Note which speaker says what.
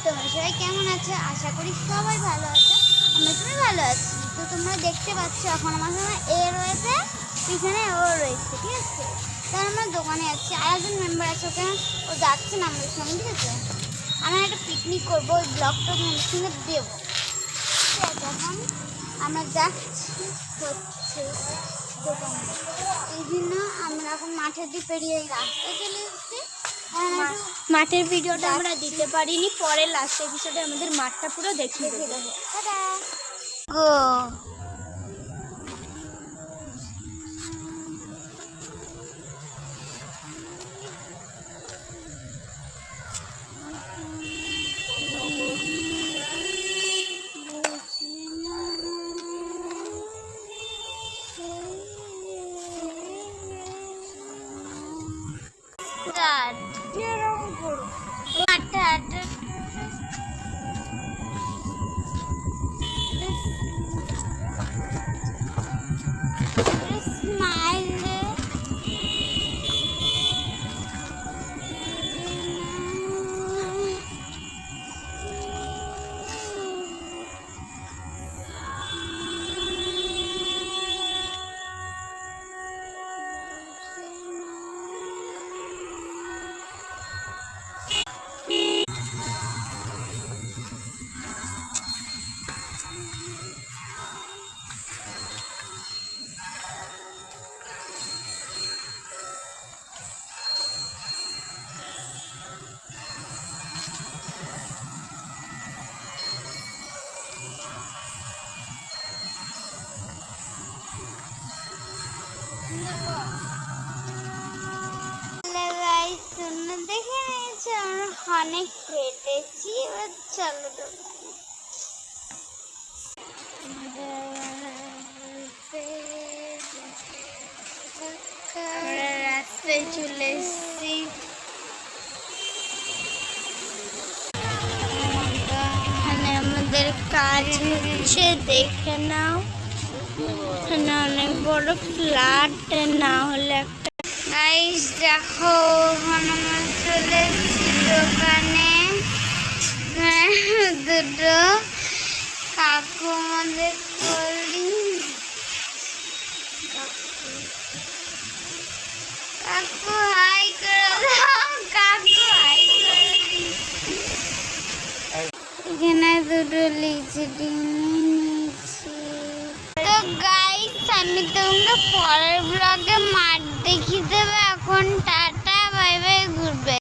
Speaker 1: তোমরা সবাই কেমন আছো? আশা করি সবাই ভালো আছে। আমরা সবাই ভালো আছি। তো তোমরা দেখতে পাচ্ছ এখন আমার সামনে এ রয়েছে, পিছনে ও রয়েছে, ঠিক আছে? তার আমরা দোকানে যাচ্ছি, আর একজন মেম্বার আছে, ওখানে ও যাচ্ছে না আমাদের সঙ্গে, ঠিক আছে? আমরা একটা পিকনিক করবো, ওই ব্লগটা তোমাদের সঙ্গে দেবো, ঠিক আছে? এখন আমরা যাচ্ছি হচ্ছে দোকানে, এই জন্য আমরা এখন মাঠের দিকে পেরিয়ে রাস্তায় চলে এসেছি।
Speaker 2: মাঠের ভিডিওটা আমরা দিতে পারিনি, পরে লাস্ট এপিসোডে আমাদের মাঠটা পুরো দেখিয়ে দেবো।
Speaker 1: গো দেখে নিয়েছি, আমরা অনেক হেঁটেছি, এবার চলো রাস্তায় চলে এসেছি। এখানে আমাদের কাজ হচ্ছে, দেখে নাও। এখানে অনেক বড় ফ্ল্যাট, না হলে একটা। গাইস দেখো, এখন আমরা চলে এসেছি দোকানে। দুটো কাকু আমাদের কাকু হাই করে দাও, কাকু হাই করে দিচ্ছি। এখানে দুটো লিচি ডিম নিয়েছি। তো গাইস আমি তোমরা পরের ব্লগে মাঠ দেখিয়ে দেবো। এখন টাটা।